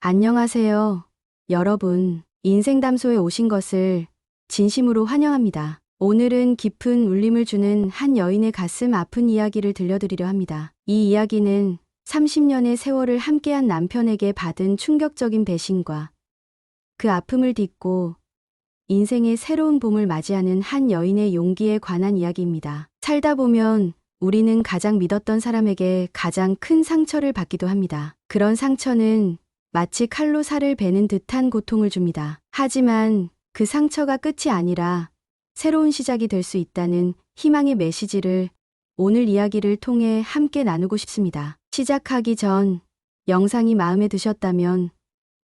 안녕하세요. 여러분, 인생담소에 오신 것을 진심으로 환영합니다. 오늘은 깊은 울림을 주는 한 여인의 가슴 아픈 이야기를 들려드리려 합니다. 이 이야기는 30년의 세월을 함께한 남편에게 받은 충격적인 배신과 그 아픔을 딛고 인생의 새로운 봄을 맞이하는 한 여인의 용기에 관한 이야기입니다. 살다 보면 우리는 가장 믿었던 사람에게 가장 큰 상처를 받기도 합니다. 그런 상처는 마치 칼로 살을 베는 듯한 고통을 줍니다. 하지만 그 상처가 끝이 아니라 새로운 시작이 될 수 있다는 희망의 메시지를 오늘 이야기를 통해 함께 나누고 싶습니다. 시작하기 전 영상이 마음에 드셨다면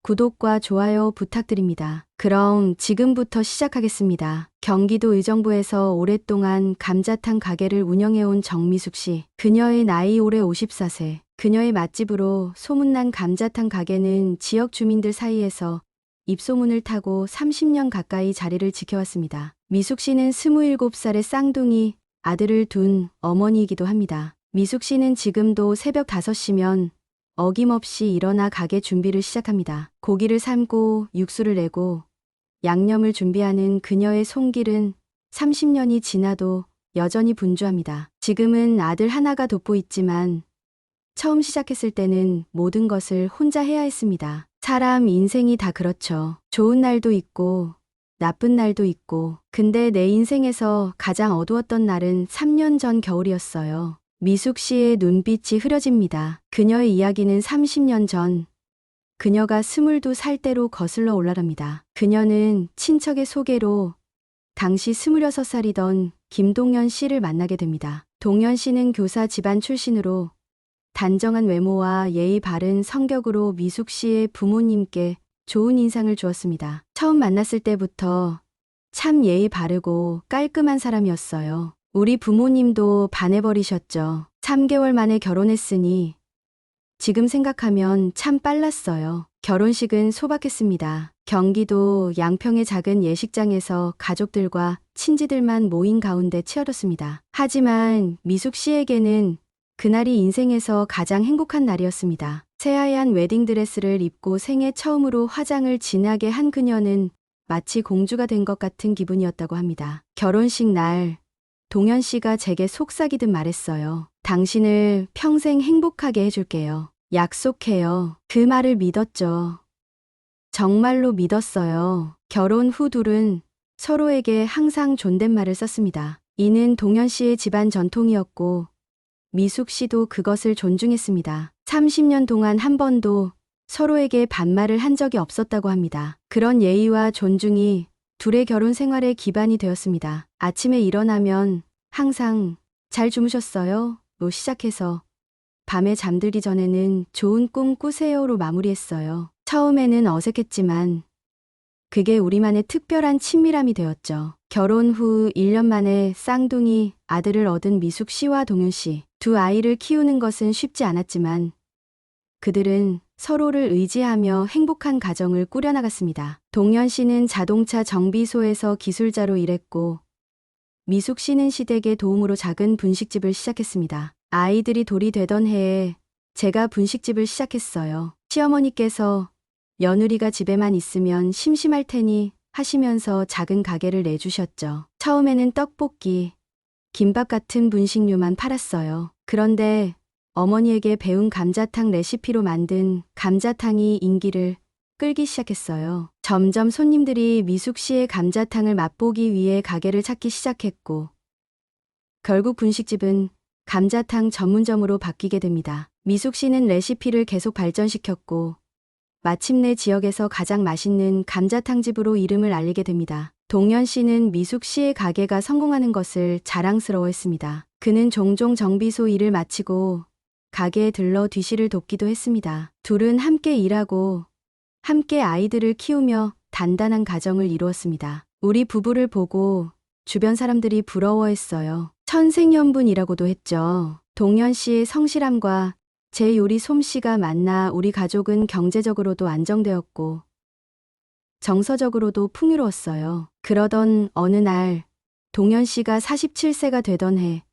구독과 좋아요 부탁드립니다. 그럼 지금부터 시작하겠습니다. 경기도 의정부에서 오랫동안 감자탕 가게를 운영해온 정미숙 씨. 그녀의 나이 올해 54세. 그녀의 맛집으로 소문난 감자탕 가게는 지역 주민들 사이에서 입소문을 타고 30년 가까이 자리를 지켜왔습니다. 미숙 씨는 27살의 쌍둥이 아들을 둔 어머니이기도 합니다. 미숙 씨는 지금도 새벽 5시면 어김없이 일어나 가게 준비를 시작합니다. 고기를 삶고 육수를 내고 양념을 준비하는 그녀의 손길은 30년이 지나도 여전히 분주합니다. 지금은 아들 하나가 돋보이지만 처음 시작했을 때는 모든 것을 혼자 해야 했습니다. 사람 인생이 다 그렇죠. 좋은 날도 있고 나쁜 날도 있고. 근데 내 인생에서 가장 어두웠던 날은 3년 전 겨울이었어요. 미숙 씨의 눈빛이 흐려집니다. 그녀의 이야기는 30년 전 그녀가 22살 때로 거슬러 올라갑니다. 그녀는 친척의 소개로 당시 26살이던 김동연 씨를 만나게 됩니다. 동연 씨는 교사 집안 출신으로 단정한 외모와 예의 바른 성격으로 미숙 씨의 부모님께 좋은 인상을 주었습니다. 처음 만났을 때부터 참 예의 바르고 깔끔한 사람이었어요. 우리 부모님도 반해버리셨죠. 3개월 만에 결혼했으니 지금 생각하면 참 빨랐어요. 결혼식은 소박했습니다. 경기도 양평의 작은 예식장에서 가족들과 친지들만 모인 가운데 치러졌습니다. 하지만 미숙 씨에게는 그날이 인생에서 가장 행복한 날이었습니다. 새하얀 웨딩드레스를 입고 생애 처음으로 화장을 진하게 한 그녀는 마치 공주가 된 것 같은 기분이었다고 합니다. 결혼식 날 동현 씨가 제게 속삭이듯 말했어요. 당신을 평생 행복하게 해줄게요. 약속해요. 그 말을 믿었죠. 정말로 믿었어요. 결혼 후 둘은 서로에게 항상 존댓말을 썼습니다. 이는 동현 씨의 집안 전통이었고 미숙 씨도 그것을 존중했습니다. 30년 동안 한 번도 서로에게 반말을 한 적이 없었다고 합니다. 그런 예의와 존중이 둘의 결혼 생활의 기반이 되었습니다. 아침에 일어나면 항상 잘 주무셨어요? 로 시작해서 밤에 잠들기 전에는 좋은 꿈 꾸세요로 마무리했어요. 처음에는 어색했지만 그게 우리만의 특별한 친밀함이 되었죠. 결혼 후 1년 만에 쌍둥이 아들을 얻은 미숙 씨와 동윤 씨. 두 아이를 키우는 것은 쉽지 않았지만 그들은 서로를 의지하며 행복한 가정을 꾸려나갔습니다. 동현 씨는 자동차 정비소에서 기술자로 일했고 미숙 씨는 시댁의 도움으로 작은 분식집을 시작했습니다. 아이들이 돌이 되던 해에 제가 분식집을 시작했어요. 시어머니께서 며느리가 집에만 있으면 심심할 테니 하시면서 작은 가게를 내주셨죠. 처음에는 떡볶이, 김밥 같은 분식류만 팔았어요. 그런데 어머니에게 배운 감자탕 레시피로 만든 감자탕이 인기를 끌기 시작했어요. 점점 손님들이 미숙 씨의 감자탕을 맛보기 위해 가게를 찾기 시작했고 결국 분식집은 감자탕 전문점으로 바뀌게 됩니다. 미숙 씨는 레시피를 계속 발전시켰고 마침내 지역에서 가장 맛있는 감자탕집으로 이름을 알리게 됩니다. 동현 씨는 미숙 씨의 가게가 성공하는 것을 자랑스러워했습니다. 그는 종종 정비소 일을 마치고 가게에 들러 뒤실을 돕기도 했습니다. 둘은 함께 일하고 함께 아이들을 키우며 단단한 가정을 이루었습니다. 우리 부부를 보고 주변 사람들이 부러워했어요. 천생연분이라고도 했죠. 동현 씨의 성실함과 제 요리 솜씨가 만나 우리 가족은 경제적으로도 안정되었고 정서적으로도 풍요로웠어요. 그러던 어느 날 동현 씨가 47세가 되던 해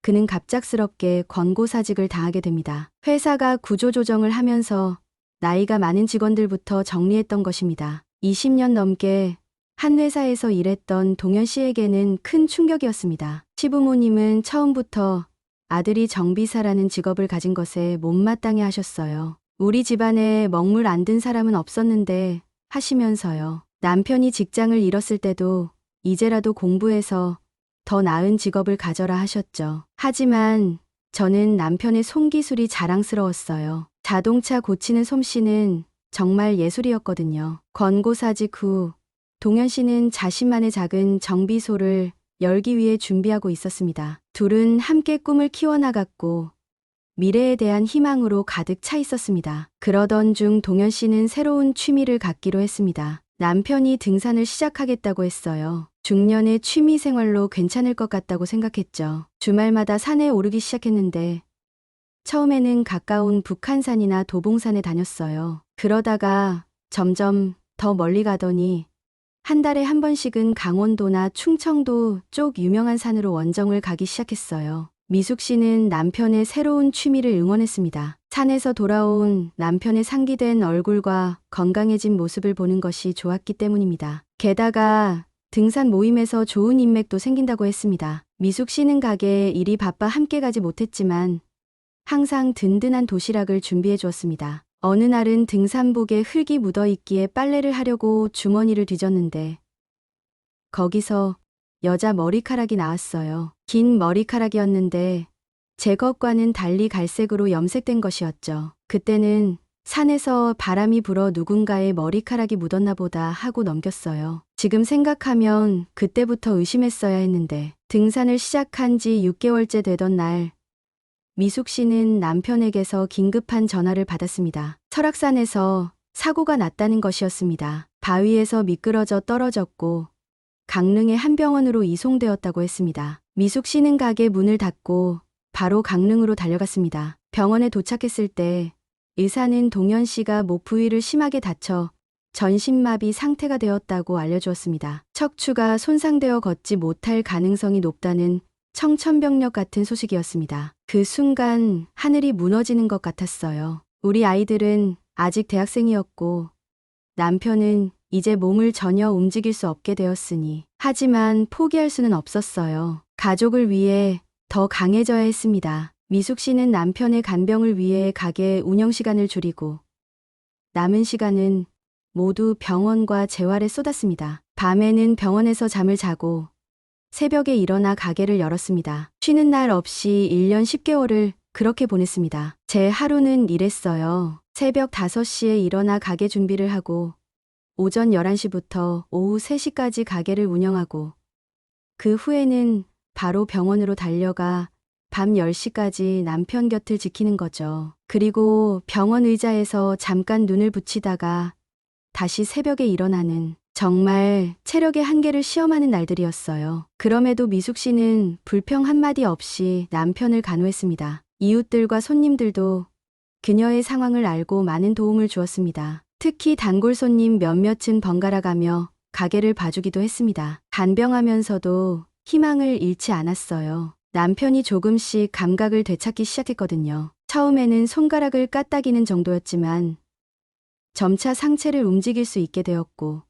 그는 갑작스럽게 권고사직을 당하게 됩니다. 회사가 구조조정을 하면서 나이가 많은 직원들부터 정리했던 것입니다. 20년 넘게 한 회사에서 일했던 동현 씨에게는 큰 충격이었습니다. 시부모님은 처음부터 아들이 정비사라는 직업을 가진 것에 못마땅해 하셨어요. 우리 집안에 먹물 안 든 사람은 없었는데 하시면서요. 남편이 직장을 잃었을 때도 이제라도 공부해서 더 나은 직업을 가져라 하셨죠. 하지만 저는 남편의 손기술이 자랑스러웠어요. 자동차 고치는 솜씨는 정말 예술이었거든요. 권고사직 후 동현 씨는 자신만의 작은 정비소를 열기 위해 준비하고 있었습니다. 둘은 함께 꿈을 키워나갔고 미래에 대한 희망으로 가득 차 있었습니다. 그러던 중 동현 씨는 새로운 취미를 갖기로 했습니다. 남편이 등산을 시작하겠다고 했어요. 중년의 취미 생활로 괜찮을 것 같다고 생각했죠. 주말마다 산에 오르기 시작했는데 처음에는 가까운 북한산이나 도봉산에 다녔어요. 그러다가 점점 더 멀리 가더니 한 달에 한 번씩은 강원도나 충청도 쪽 유명한 산으로 원정을 가기 시작했어요. 미숙 씨는 남편의 새로운 취미를 응원했습니다. 산에서 돌아온 남편의 상기된 얼굴과 건강해진 모습을 보는 것이 좋았기 때문입니다. 게다가 등산 모임에서 좋은 인맥도 생긴다고 했습니다. 미숙 씨는 가게에 일이 바빠 함께 가지 못했지만 항상 든든한 도시락을 준비해 주었습니다. 어느 날은 등산복에 흙이 묻어 있기에 빨래를 하려고 주머니를 뒤졌는데 거기서 여자 머리카락이 나왔어요. 긴 머리카락이었는데 제 것과는 달리 갈색으로 염색된 것이었죠. 그때는 산에서 바람이 불어 누군가의 머리카락이 묻었나 보다 하고 넘겼어요. 지금 생각하면 그때부터 의심했어야 했는데 등산을 시작한 지 6개월째 되던 날 미숙 씨는 남편에게서 긴급한 전화를 받았습니다. 설악산에서 사고가 났다는 것이었습니다. 바위에서 미끄러져 떨어졌고 강릉의 한 병원으로 이송되었다고 했습니다. 미숙 씨는 가게 문을 닫고 바로 강릉으로 달려갔습니다. 병원에 도착했을 때 의사는 동현 씨가 목 부위를 심하게 다쳐 전신마비 상태가 되었다고 알려주었습니다. 척추가 손상되어 걷지 못할 가능성이 높다는 청천벽력 같은 소식이었습니다. 그 순간 하늘이 무너지는 것 같았어요. 우리 아이들은 아직 대학생이었고 남편은 이제 몸을 전혀 움직일 수 없게 되었으니 하지만 포기할 수는 없었어요. 가족을 위해 더 강해져야 했습니다. 미숙 씨는 남편의 간병을 위해 가게 운영 시간을 줄이고 남은 시간은 모두 병원과 재활에 쏟았습니다. 밤에는 병원에서 잠을 자고 새벽에 일어나 가게를 열었습니다. 쉬는 날 없이 1년 10개월을 그렇게 보냈습니다. 제 하루는 이랬어요. 새벽 5시에 일어나 가게 준비를 하고 오전 11시부터 오후 3시까지 가게를 운영하고 그 후에는 바로 병원으로 달려가 밤 10시까지 남편 곁을 지키는 거죠. 그리고 병원 의자에서 잠깐 눈을 붙이다가 다시 새벽에 일어나는 정말 체력의 한계를 시험하는 날들이었어요. 그럼에도 미숙 씨는 불평 한마디 없이 남편을 간호했습니다. 이웃들과 손님들도 그녀의 상황을 알고 많은 도움을 주었습니다. 특히 단골 손님 몇몇은 번갈아가며 가게를 봐주기도 했습니다. 간병하면서도 희망을 잃지 않았어요. 남편이 조금씩 감각을 되찾기 시작했거든요. 처음에는 손가락을 까딱이는 정도였지만 점차 상체를 움직일 수 있게 되었고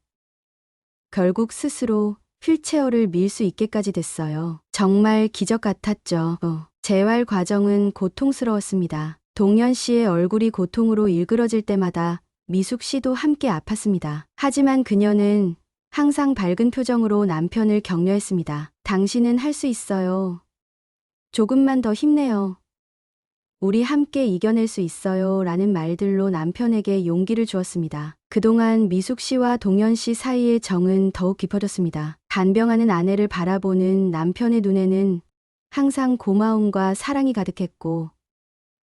결국 스스로 휠체어를 밀 수 있게까지 됐어요. 정말 기적 같았죠. 재활 과정은 고통스러웠습니다. 동현 씨의 얼굴이 고통으로 일그러질 때마다 미숙 씨도 함께 아팠습니다. 하지만 그녀는 항상 밝은 표정으로 남편을 격려했습니다. 당신은 할 수 있어요. 조금만 더 힘내요. 우리 함께 이겨낼 수 있어요. 라는 말들로 남편에게 용기를 주었습니다. 그동안 미숙 씨와 동현 씨 사이의 정은 더욱 깊어졌습니다. 간병하는 아내를 바라보는 남편의 눈에는 항상 고마움과 사랑이 가득했고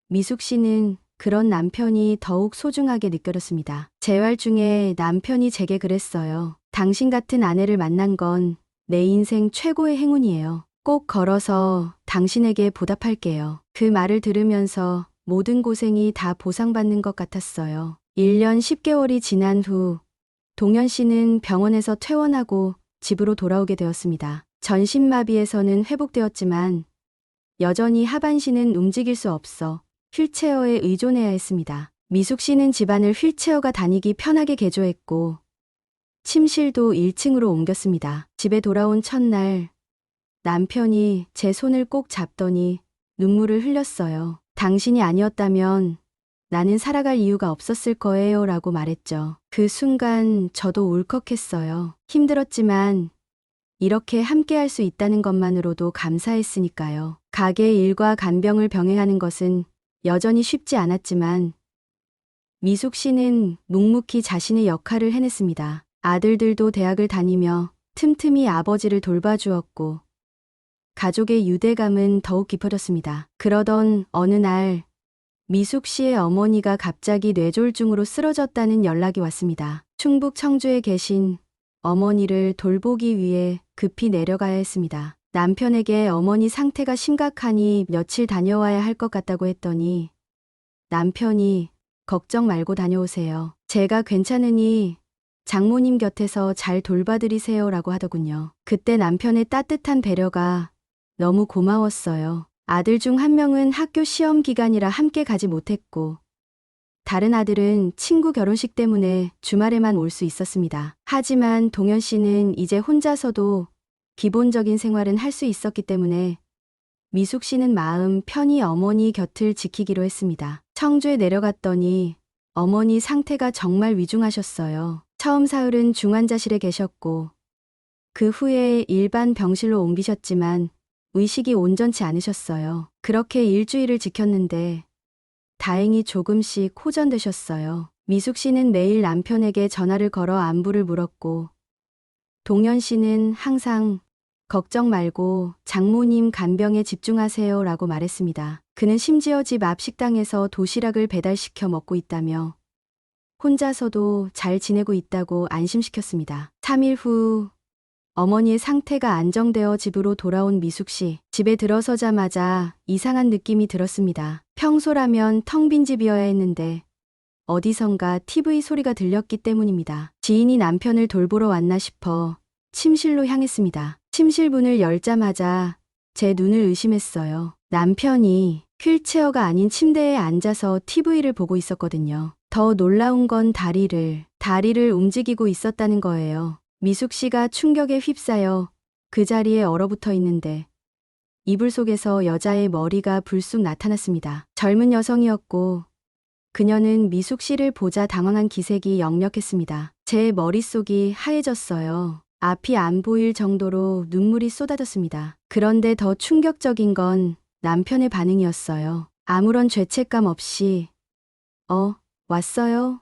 미숙 씨는 그런 남편이 더욱 소중하게 느껴졌습니다. 재활 중에 남편이 제게 그랬어요. 당신 같은 아내를 만난 건 내 인생 최고의 행운이에요. 꼭 걸어서 당신에게 보답할게요. 그 말을 들으면서 모든 고생이 다 보상받는 것 같았어요. 1년 10개월이 지난 후 동현 씨는 병원에서 퇴원하고 집으로 돌아오게 되었습니다. 전신마비에서는 회복되었지만 여전히 하반신은 움직일 수 없어 휠체어에 의존해야 했습니다. 미숙 씨는 집안을 휠체어가 다니기 편하게 개조했고 침실도 1층으로 옮겼습니다. 집에 돌아온 첫날 남편이 제 손을 꼭 잡더니 눈물을 흘렸어요. 당신이 아니었다면 나는 살아갈 이유가 없었을 거예요 라고 말했죠. 그 순간 저도 울컥했어요. 힘들었지만 이렇게 함께 할 수 있다는 것만으로도 감사했으니까요. 가게 일과 간병을 병행하는 것은 여전히 쉽지 않았지만 미숙 씨는 묵묵히 자신의 역할을 해냈습니다. 아들들도 대학을 다니며 틈틈이 아버지를 돌봐주었고 가족의 유대감은 더욱 깊어졌습니다. 그러던 어느 날 미숙 씨의 어머니가 갑자기 뇌졸중으로 쓰러졌다는 연락이 왔습니다. 충북 청주에 계신 어머니를 돌보기 위해 급히 내려가야 했습니다. 남편에게 어머니 상태가 심각하니 며칠 다녀와야 할 것 같다고 했더니 남편이 걱정 말고 다녀오세요. 제가 괜찮으니 장모님 곁에서 잘 돌봐드리세요 라고 하더군요. 그때 남편의 따뜻한 배려가 너무 고마웠어요. 아들 중 한 명은 학교 시험 기간이라 함께 가지 못했고 다른 아들은 친구 결혼식 때문에 주말에만 올 수 있었습니다. 하지만 동현 씨는 이제 혼자서도 기본적인 생활은 할 수 있었기 때문에 미숙 씨는 마음 편히 어머니 곁을 지키기로 했습니다. 청주에 내려갔더니 어머니 상태가 정말 위중하셨어요. 처음 사흘은 중환자실에 계셨고 그 후에 일반 병실로 옮기셨지만 의식이 온전치 않으셨어요. 그렇게 일주일을 지켰는데 다행히 조금씩 호전되셨어요. 미숙 씨는 매일 남편에게 전화를 걸어 안부를 물었고 동현 씨는 항상 걱정 말고 장모님 간병에 집중하세요 라고 말했습니다. 그는 심지어 집 앞 식당에서 도시락을 배달시켜 먹고 있다며 혼자서도 잘 지내고 있다고 안심시켰습니다. 3일 후 어머니의 상태가 안정되어 집으로 돌아온 미숙 씨. 집에 들어서자마자 이상한 느낌이 들었습니다. 평소라면 텅 빈 집이어야 했는데 어디선가 TV 소리가 들렸기 때문입니다. 지인이 남편을 돌보러 왔나 싶어 침실로 향했습니다. 침실 문을 열자마자 제 눈을 의심했어요. 남편이 휠체어가 아닌 침대에 앉아서 TV를 보고 있었거든요. 더 놀라운 건 다리를 움직이고 있었다는 거예요. 미숙 씨가 충격에 휩싸여 그 자리에 얼어붙어 있는데 이불 속에서 여자의 머리가 불쑥 나타났습니다. 젊은 여성이었고 그녀는 미숙 씨를 보자 당황한 기색이 역력했습니다. 제 머릿속이 하얘졌어요. 앞이 안 보일 정도로 눈물이 쏟아졌습니다. 그런데 더 충격적인 건 남편의 반응이었어요. 아무런 죄책감 없이 왔어요?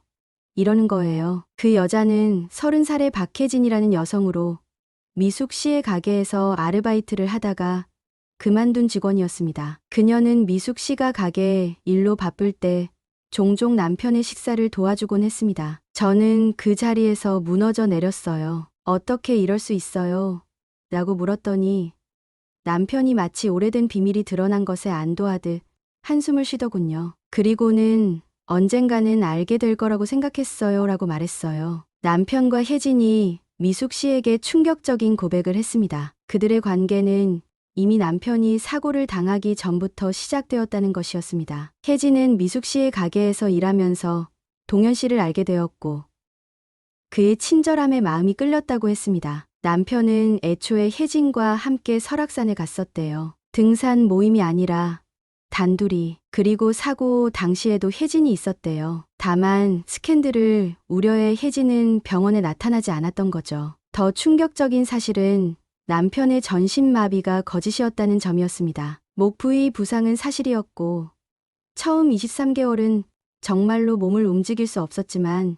이러는 거예요. 그 여자는 30살의 박혜진이라는 여성으로 미숙 씨의 가게에서 아르바이트를 하다가 그만둔 직원이었습니다. 그녀는 미숙 씨가 가게 일로 바쁠 때 종종 남편의 식사를 도와주곤 했습니다. 저는 그 자리에서 무너져 내렸어요. 어떻게 이럴 수 있어요? 라고 물었더니 남편이 마치 오래된 비밀이 드러난 것에 안도하듯 한숨을 쉬더군요. 그리고는 언젠가는 알게 될 거라고 생각했어요 라고 말했어요. 남편과 혜진이 미숙 씨에게 충격적인 고백을 했습니다. 그들의 관계는 이미 남편이 사고를 당하기 전부터 시작되었다는 것이었습니다. 혜진은 미숙 씨의 가게에서 일하면서 동현 씨를 알게 되었고 그의 친절함에 마음이 끌렸다고 했습니다. 남편은 애초에 혜진과 함께 설악산에 갔었대요. 등산 모임이 아니라 단둘이. 그리고 사고 당시에도 혜진이 있었대요. 다만 스캔들을 우려해 혜진은 병원에 나타나지 않았던 거죠. 더 충격적인 사실은 남편의 전신마비가 거짓이었다는 점이었습니다. 목 부위 부상은 사실이었고 처음 23개월은 정말로 몸을 움직일 수 없었지만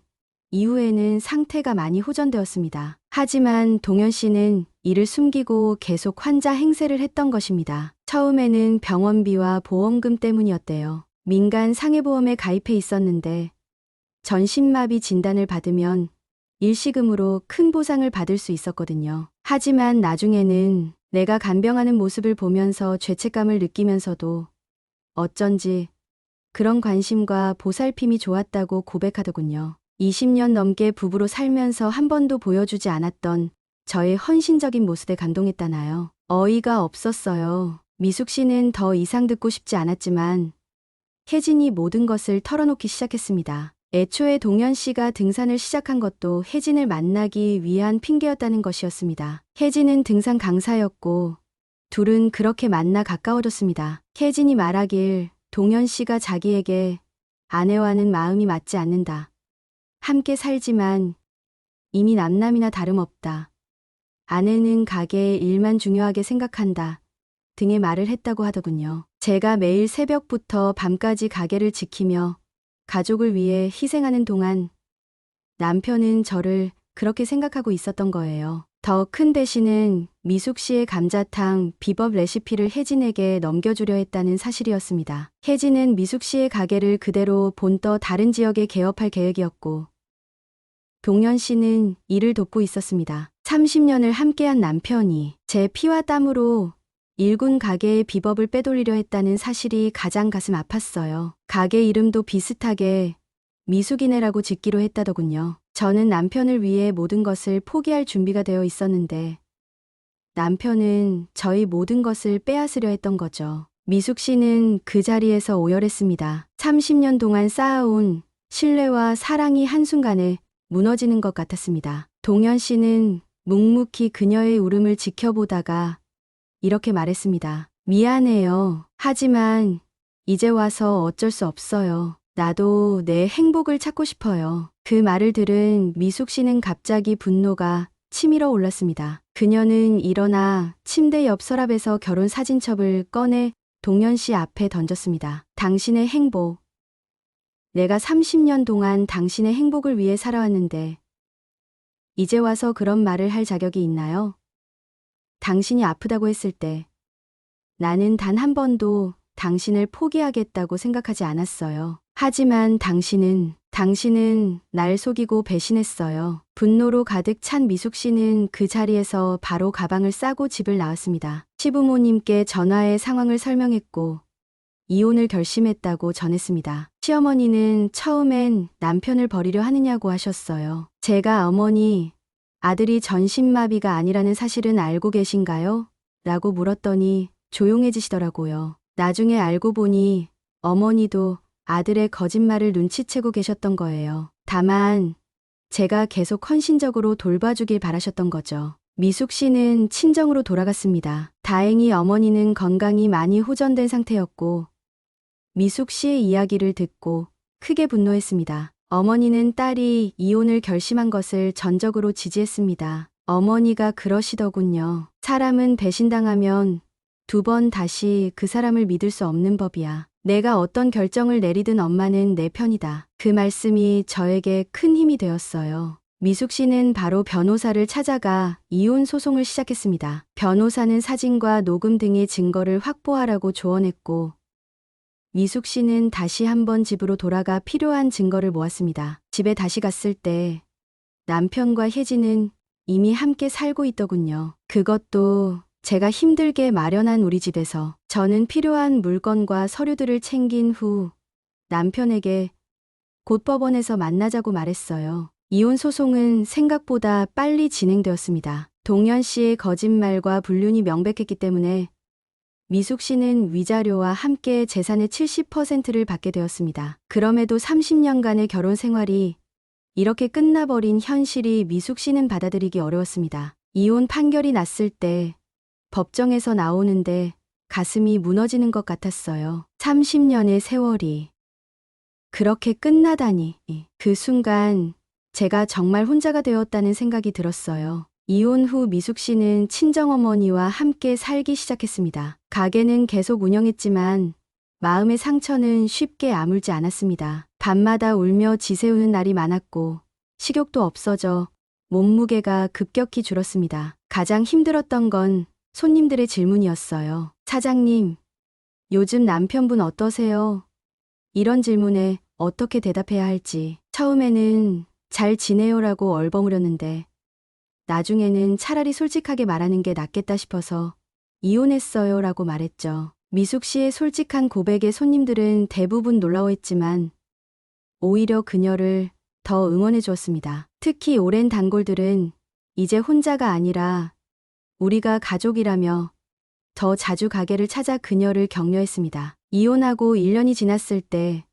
이후에는 상태가 많이 호전되었습니다. 하지만 동현 씨는 이를 숨기고 계속 환자 행세를 했던 것입니다. 처음에는 병원비와 보험금 때문이었대요. 민간 상해보험에 가입해 있었는데 전신마비 진단을 받으면 일시금으로 큰 보상을 받을 수 있었거든요. 하지만 나중에는 내가 간병하는 모습을 보면서 죄책감을 느끼면서도 어쩐지 그런 관심과 보살핌이 좋았다고 고백하더군요. 20년 넘게 부부로 살면서 한 번도 보여주지 않았던 저의 헌신적인 모습에 감동했다나요. 어이가 없었어요. 미숙 씨는 더 이상 듣고 싶지 않았지만 혜진이 모든 것을 털어놓기 시작했습니다. 애초에 동현 씨가 등산을 시작한 것도 혜진을 만나기 위한 핑계였다는 것이었습니다. 혜진은 등산 강사였고 둘은 그렇게 만나 가까워졌습니다. 혜진이 말하길 동현 씨가 자기에게 아내와는 마음이 맞지 않는다. 함께 살지만 이미 남남이나 다름없다. 아내는 가게의 일만 중요하게 생각한다. 등의 말을 했다고 하더군요. 제가 매일 새벽부터 밤까지 가게를 지키며 가족을 위해 희생하는 동안 남편은 저를 그렇게 생각하고 있었던 거예요. 더 큰 배신은 미숙 씨의 감자탕 비법 레시피를 혜진에게 넘겨주려 했다는 사실이었습니다. 혜진은 미숙 씨의 가게를 그대로 본떠 다른 지역에 개업할 계획이었고 동현 씨는 일을 돕고 있었습니다. 30년을 함께한 남편이 제 피와 땀으로 일군 가게의 비법을 빼돌리려 했다는 사실이 가장 가슴 아팠어요. 가게 이름도 비슷하게 미숙이네라고 짓기로 했다더군요. 저는 남편을 위해 모든 것을 포기할 준비가 되어 있었는데 남편은 저희 모든 것을 빼앗으려 했던 거죠. 미숙 씨는 그 자리에서 오열했습니다. 30년 동안 쌓아온 신뢰와 사랑이 한순간에 무너지는 것 같았습니다. 동현 씨는 묵묵히 그녀의 울음을 지켜보다가 이렇게 말했습니다. 미안해요. 하지만 이제 와서 어쩔 수 없어요. 나도 내 행복을 찾고 싶어요. 그 말을 들은 미숙 씨는 갑자기 분노가 치밀어 올랐습니다. 그녀는 일어나 침대 옆 서랍에서 결혼 사진첩을 꺼내 동현 씨 앞에 던졌습니다. 당신의 행복. 내가 30년 동안 당신의 행복을 위해 살아왔는데 이제 와서 그런 말을 할 자격이 있나요? 당신이 아프다고 했을 때 나는 단 한 번도 당신을 포기하겠다고 생각하지 않았어요. 하지만 당신은 날 속이고 배신했어요. 분노로 가득 찬 미숙 씨는 그 자리에서 바로 가방을 싸고 집을 나왔습니다. 시부모님께 전화해 상황을 설명했고 이혼을 결심했다고 전했습니다. 시어머니는 처음엔 남편을 버리려 하느냐고 하셨어요. 제가 어머니, 아들이 전신마비가 아니라는 사실은 알고 계신가요? 라고 물었더니 조용해지시더라고요. 나중에 알고 보니 어머니도 아들의 거짓말을 눈치채고 계셨던 거예요. 다만 제가 계속 헌신적으로 돌봐주길 바라셨던 거죠. 미숙 씨는 친정으로 돌아갔습니다. 다행히 어머니는 건강이 많이 호전된 상태였고 미숙 씨의 이야기를 듣고 크게 분노했습니다. 어머니는 딸이 이혼을 결심한 것을 전적으로 지지했습니다. 어머니가 그러시더군요. 사람은 배신당하면 두 번 다시 그 사람을 믿을 수 없는 법이야. 내가 어떤 결정을 내리든 엄마는 내 편이다. 그 말씀이 저에게 큰 힘이 되었어요. 미숙 씨는 바로 변호사를 찾아가 이혼 소송을 시작했습니다. 변호사는 사진과 녹음 등의 증거를 확보하라고 조언했고 미숙 씨는 다시 한번 집으로 돌아가 필요한 증거를 모았습니다. 집에 다시 갔을 때 남편과 혜진은 이미 함께 살고 있더군요. 그것도 제가 힘들게 마련한 우리 집에서. 저는 필요한 물건과 서류들을 챙긴 후 남편에게 곧 법원에서 만나자고 말했어요. 이혼 소송은 생각보다 빨리 진행되었습니다. 동현 씨의 거짓말과 불륜이 명백했기 때문에 미숙 씨는 위자료와 함께 재산의 70%를 받게 되었습니다. 그럼에도 30년간의 결혼 생활이 이렇게 끝나버린 현실이 미숙 씨는 받아들이기 어려웠습니다. 이혼 판결이 났을 때 법정에서 나오는데 가슴이 무너지는 것 같았어요. 30년의 세월이 그렇게 끝나다니. 그 순간 제가 정말 혼자가 되었다는 생각이 들었어요. 이혼 후 미숙 씨는 친정어머니와 함께 살기 시작했습니다. 가게는 계속 운영했지만 마음의 상처는 쉽게 아물지 않았습니다. 밤마다 울며 지새우는 날이 많았고 식욕도 없어져 몸무게가 급격히 줄었습니다. 가장 힘들었던 건 손님들의 질문이었어요. 사장님, 요즘 남편분 어떠세요? 이런 질문에 어떻게 대답해야 할지. 처음에는 잘 지내요라고 얼버무렸는데 나중에는 차라리 솔직하게 말하는 게 낫겠다 싶어서 이혼했어요 라고 말했죠. 미숙 씨의 솔직한 고백에 손님들은 대부분 놀라워했지만 오히려 그녀를 더 응원해 주었습니다. 특히 오랜 단골들은 이제 혼자가 아니라 우리가 가족이라며 더 자주 가게를 찾아 그녀를 격려했습니다. 이혼하고 1년이 지났을 때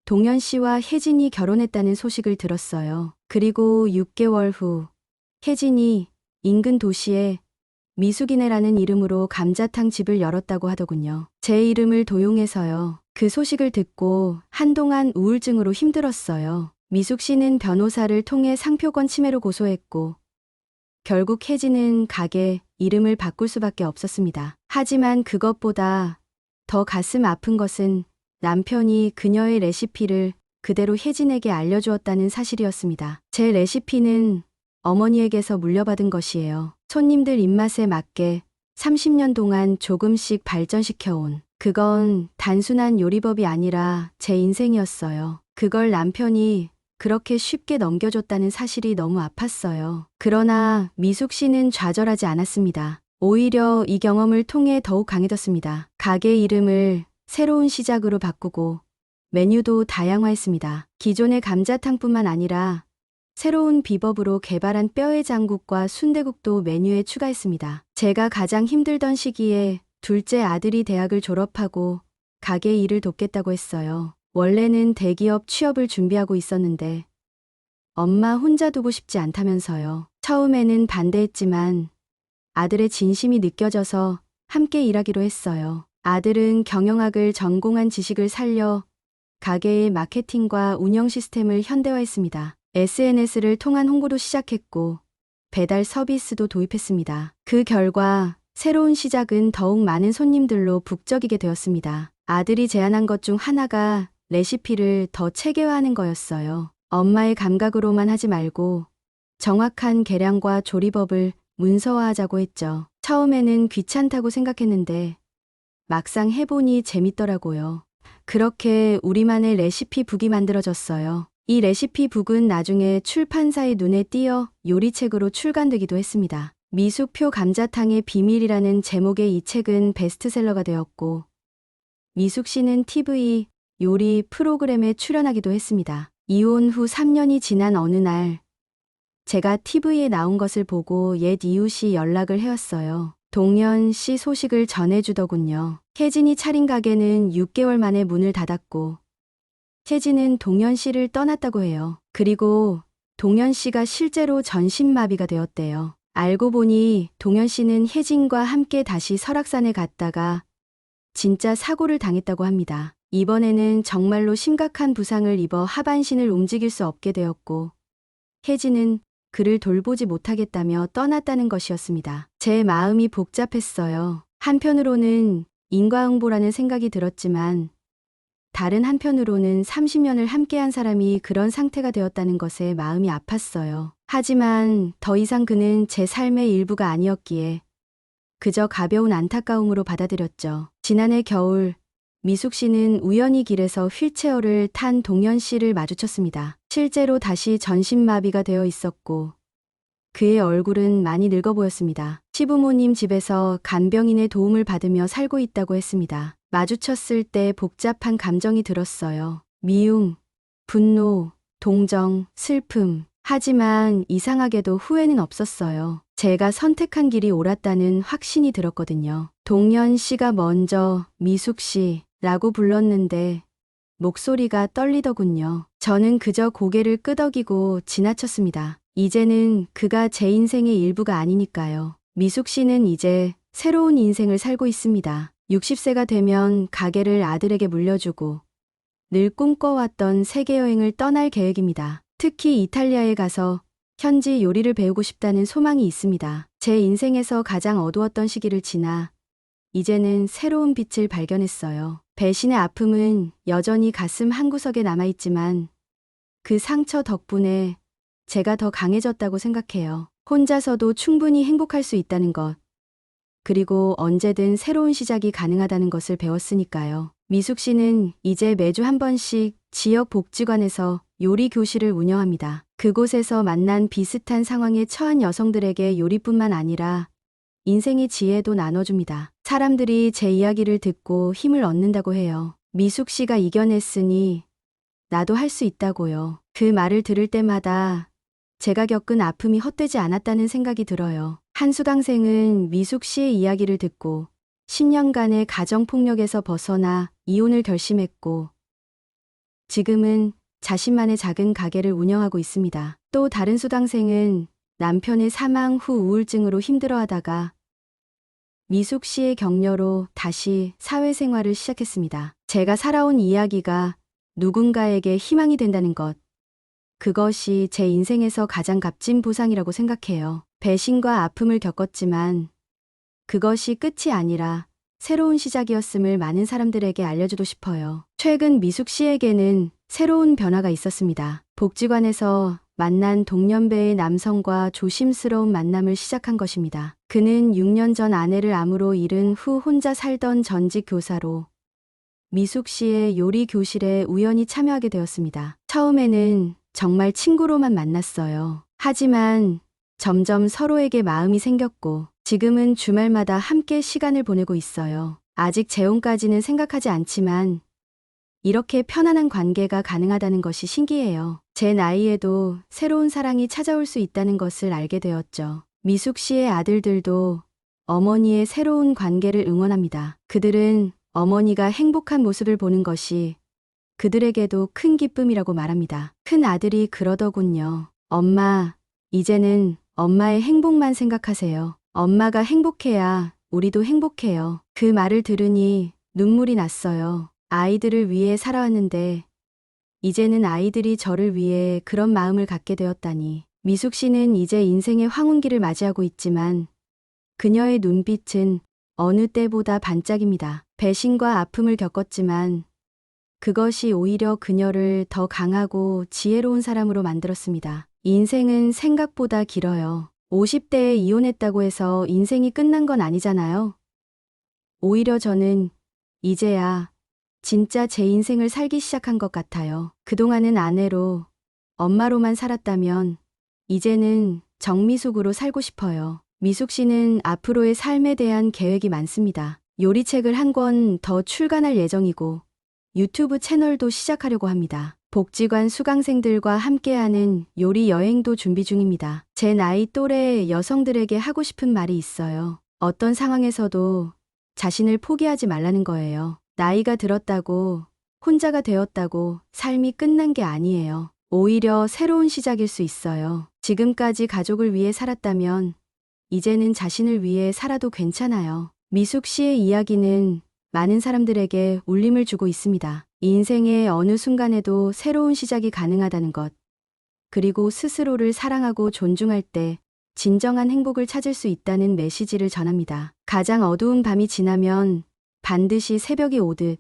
동현 씨와 혜진이 결혼했다는 소식을 들었어요. 그리고 6개월 후 혜진이 인근 도시에 미숙이네라는 이름으로 감자탕 집을 열었다고 하더군요. 제 이름을 도용해서요. 그 소식을 듣고 한동안 우울증으로 힘들었어요. 미숙 씨는 변호사를 통해 상표권 침해로 고소했고 결국 혜진은 가게 이름을 바꿀 수밖에 없었습니다. 하지만 그것보다 더 가슴 아픈 것은 남편이 그녀의 레시피를 그대로 혜진에게 알려주었다는 사실이었습니다. 제 레시피는 어머니에게서 물려받은 것이에요. 손님들 입맛에 맞게 30년 동안 조금씩 발전시켜온. 그건 단순한 요리법이 아니라 제 인생이었어요. 그걸 남편이 그렇게 쉽게 넘겨줬다는 사실이 너무 아팠어요. 그러나 미숙 씨는 좌절하지 않았습니다. 오히려 이 경험을 통해 더욱 강해졌습니다. 가게 이름을 새로운 시작으로 바꾸고 메뉴도 다양화했습니다. 기존의 감자탕뿐만 아니라 새로운 비법으로 개발한 뼈해 장국과 순대국도 메뉴에 추가했습니다. 제가 가장 힘들던 시기에 둘째 아들이 대학을 졸업하고 가게 일을 돕겠다고 했어요. 원래는 대기업 취업을 준비하고 있었는데 엄마 혼자 두고 싶지 않다면서요. 처음에는 반대했지만 아들의 진심이 느껴져서 함께 일하기로 했어요. 아들은 경영학을 전공한 지식을 살려 가게의 마케팅과 운영 시스템을 현대화했습니다. SNS를 통한 홍보도 시작했고 배달 서비스도 도입했습니다. 그 결과 새로운 시작은 더욱 많은 손님들로 북적이게 되었습니다. 아들이 제안한 것 중 하나가 레시피를 더 체계화하는 거였어요. 엄마의 감각으로만 하지 말고 정확한 계량과 조리법을 문서화하자고 했죠. 처음에는 귀찮다고 생각했는데 막상 해보니 재밌더라고요. 그렇게 우리만의 레시피북이 만들어졌어요. 이 레시피북은 나중에 출판사의 눈에 띄어 요리책으로 출간되기도 했습니다. 미숙표 감자탕의 비밀이라는 제목의 이 책은 베스트셀러가 되었고 미숙 씨는 TV 요리 프로그램에 출연하기도 했습니다. 이혼 후 3년이 지난 어느 날 제가 TV에 나온 것을 보고 옛 이웃이 연락을 해왔어요. 동현 씨 소식을 전해주더군요. 혜진이 차린 가게는 6개월 만에 문을 닫았고 혜진은 동현 씨를 떠났다고 해요. 그리고 동현 씨가 실제로 전신마비가 되었대요. 알고 보니 동현 씨는 혜진과 함께 다시 설악산에 갔다가 진짜 사고를 당했다고 합니다. 이번에는 정말로 심각한 부상을 입어 하반신을 움직일 수 없게 되었고 혜진은 그를 돌보지 못하겠다며 떠났다는 것이었습니다. 제 마음이 복잡했어요. 한편으로는 인과응보라는 생각이 들었지만 다른 한편으로는 30년을 함께한 사람이 그런 상태가 되었다는 것에 마음이 아팠어요. 하지만 더 이상 그는 제 삶의 일부가 아니었기에 그저 가벼운 안타까움으로 받아들였죠. 지난해 겨울 미숙 씨는 우연히 길에서 휠체어를 탄 동현 씨를 마주쳤습니다. 실제로 다시 전신마비가 되어 있었고 그의 얼굴은 많이 늙어 보였습니다. 시부모님 집에서 간병인의 도움을 받으며 살고 있다고 했습니다. 마주쳤을 때 복잡한 감정이 들었어요. 미움, 분노, 동정, 슬픔. 하지만 이상하게도 후회는 없었어요. 제가 선택한 길이 옳았다는 확신이 들었거든요. 동현 씨가 먼저 미숙 씨라고 불렀는데 목소리가 떨리더군요. 저는 그저 고개를 끄덕이고 지나쳤습니다. 이제는 그가 제 인생의 일부가 아니니까요. 미숙 씨는 이제 새로운 인생을 살고 있습니다. 60세가 되면 가게를 아들에게 물려주고 늘 꿈꿔왔던 세계여행을 떠날 계획입니다. 특히 이탈리아에 가서 현지 요리를 배우고 싶다는 소망이 있습니다. 제 인생에서 가장 어두웠던 시기를 지나 이제는 새로운 빛을 발견했어요. 배신의 아픔은 여전히 가슴 한구석에 남아있지만 그 상처 덕분에 제가 더 강해졌다고 생각해요. 혼자서도 충분히 행복할 수 있다는 것. 그리고 언제든 새로운 시작이 가능하다는 것을 배웠으니까요. 미숙 씨는 이제 매주 한 번씩 지역 복지관에서 요리 교실을 운영합니다. 그곳에서 만난 비슷한 상황에 처한 여성들에게 요리뿐만 아니라 인생의 지혜도 나눠줍니다. 사람들이 제 이야기를 듣고 힘을 얻는다고 해요. 미숙 씨가 이겨냈으니 나도 할 수 있다고요. 그 말을 들을 때마다 제가 겪은 아픔이 헛되지 않았다는 생각이 들어요. 한수강생은 미숙 씨의 이야기를 듣고 10년간의 가정폭력에서 벗어나 이혼을 결심했고, 지금은 자신만의 작은 가게를 운영하고 있습니다. 또 다른 수강생은 남편의 사망 후 우울증으로 힘들어하다가 미숙 씨의 격려로 다시 사회생활을 시작했습니다. 제가 살아온 이야기가 누군가에게 희망이 된다는 것, 그것이 제 인생에서 가장 값진 보상이라고 생각해요. 배신과 아픔을 겪었지만 그것이 끝이 아니라 새로운 시작이었음을 많은 사람들에게 알려주고 싶어요. 최근 미숙 씨에게는 새로운 변화가 있었습니다. 복지관에서 만난 동년배의 남성과 조심스러운 만남을 시작한 것입니다. 그는 6년 전 아내를 암으로 잃은 후 혼자 살던 전직 교사로 미숙 씨의 요리 교실에 우연히 참여하게 되었습니다. 처음에는 정말 친구로만 만났어요. 하지만 점점 서로에게 마음이 생겼고, 지금은 주말마다 함께 시간을 보내고 있어요. 아직 재혼까지는 생각하지 않지만 이렇게 편안한 관계가 가능하다는 것이 신기해요. 제 나이에도 새로운 사랑이 찾아올 수 있다는 것을 알게 되었죠. 미숙 씨의 아들들도 어머니의 새로운 관계를 응원합니다. 그들은 어머니가 행복한 모습을 보는 것이 그들에게도 큰 기쁨이라고 말합니다. 큰 아들이 그러더군요. 엄마, 이제는 엄마의 행복만 생각하세요. 엄마가 행복해야 우리도 행복해요. 그 말을 들으니 눈물이 났어요. 아이들을 위해 살아왔는데 이제는 아이들이 저를 위해 그런 마음을 갖게 되었다니. 미숙 씨는 이제 인생의 황혼기를 맞이하고 있지만 그녀의 눈빛은 어느 때보다 반짝입니다. 배신과 아픔을 겪었지만 그것이 오히려 그녀를 더 강하고 지혜로운 사람으로 만들었습니다. 인생은 생각보다 길어요. 50대에 이혼했다고 해서 인생이 끝난 건 아니잖아요. 오히려 저는 이제야 진짜 제 인생을 살기 시작한 것 같아요. 그동안은 아내로, 엄마로만 살았다면 이제는 정미숙으로 살고 싶어요. 미숙 씨는 앞으로의 삶에 대한 계획이 많습니다. 요리책을 한 권 더 출간할 예정이고 유튜브 채널도 시작하려고 합니다. 복지관 수강생들과 함께하는 요리 여행도 준비 중입니다. 제 나이 또래 여성들에게 하고 싶은 말이 있어요. 어떤 상황에서도 자신을 포기하지 말라는 거예요. 나이가 들었다고, 혼자가 되었다고 삶이 끝난 게 아니에요. 오히려 새로운 시작일 수 있어요. 지금까지 가족을 위해 살았다면 이제는 자신을 위해 살아도 괜찮아요. 미숙 씨의 이야기는 많은 사람들에게 울림을 주고 있습니다. 인생의 어느 순간에도 새로운 시작이 가능하다는 것, 그리고 스스로를 사랑하고 존중할 때 진정한 행복을 찾을 수 있다는 메시지를 전합니다. 가장 어두운 밤이 지나면 반드시 새벽이 오듯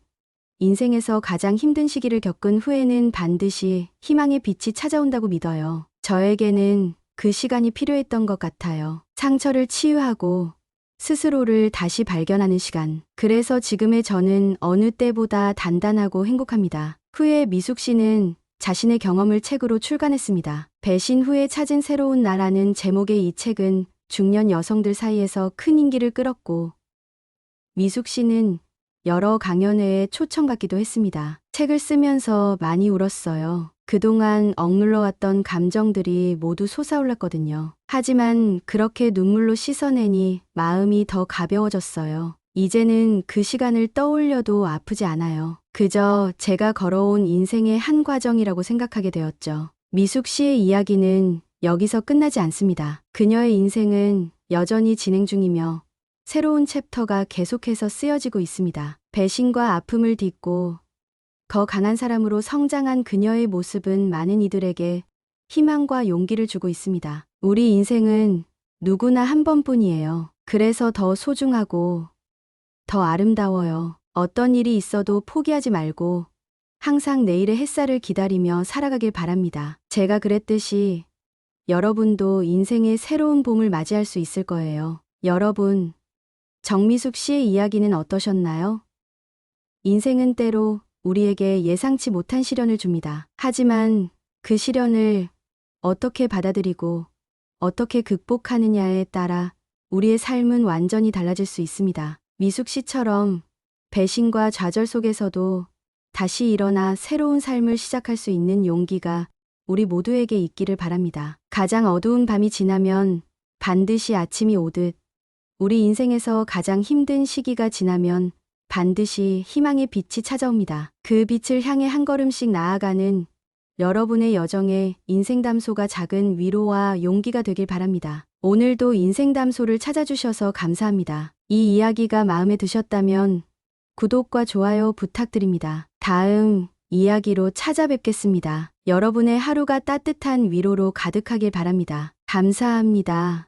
인생에서 가장 힘든 시기를 겪은 후에는 반드시 희망의 빛이 찾아온다고 믿어요. 저에게는 그 시간이 필요했던 것 같아요. 상처를 치유하고 스스로를 다시 발견하는 시간. 그래서 지금의 저는 어느 때보다 단단하고 행복합니다. 후에 미숙 씨는 자신의 경험을 책으로 출간했습니다. 배신 후에 찾은 새로운 나라는 제목의 이 책은 중년 여성들 사이에서 큰 인기를 끌었고, 미숙 씨는 여러 강연회에 초청받기도 했습니다. 책을 쓰면서 많이 울었어요. 그동안 억눌러왔던 감정들이 모두 솟아올랐거든요. 하지만 그렇게 눈물로 씻어내니 마음이 더 가벼워졌어요. 이제는 그 시간을 떠올려도 아프지 않아요. 그저 제가 걸어온 인생의 한 과정이라고 생각하게 되었죠. 미숙 씨의 이야기는 여기서 끝나지 않습니다. 그녀의 인생은 여전히 진행 중이며 새로운 챕터가 계속해서 쓰여지고 있습니다. 배신과 아픔을 딛고 더 강한 사람으로 성장한 그녀의 모습은 많은 이들에게 희망과 용기를 주고 있습니다. 우리 인생은 누구나 한 번뿐이에요. 그래서 더 소중하고 더 아름다워요. 어떤 일이 있어도 포기하지 말고 항상 내일의 햇살을 기다리며 살아가길 바랍니다. 제가 그랬듯이 여러분도 인생의 새로운 봄을 맞이할 수 있을 거예요. 여러분, 정미숙 씨의 이야기는 어떠셨나요? 인생은 때로 우리에게 예상치 못한 시련을 줍니다. 하지만 그 시련을 어떻게 받아들이고 어떻게 극복하느냐에 따라 우리의 삶은 완전히 달라질 수 있습니다. 미숙 씨처럼 배신과 좌절 속에서도 다시 일어나 새로운 삶을 시작할 수 있는 용기가 우리 모두에게 있기를 바랍니다. 가장 어두운 밤이 지나면 반드시 아침이 오듯 우리 인생에서 가장 힘든 시기가 지나면 반드시 희망의 빛이 찾아옵니다. 그 빛을 향해 한 걸음씩 나아가는 여러분의 여정에 인생담소가 작은 위로와 용기가 되길 바랍니다. 오늘도 인생담소를 찾아주셔서 감사합니다. 이 이야기가 마음에 드셨다면 구독과 좋아요 부탁드립니다. 다음 이야기로 찾아뵙겠습니다. 여러분의 하루가 따뜻한 위로로 가득하길 바랍니다. 감사합니다.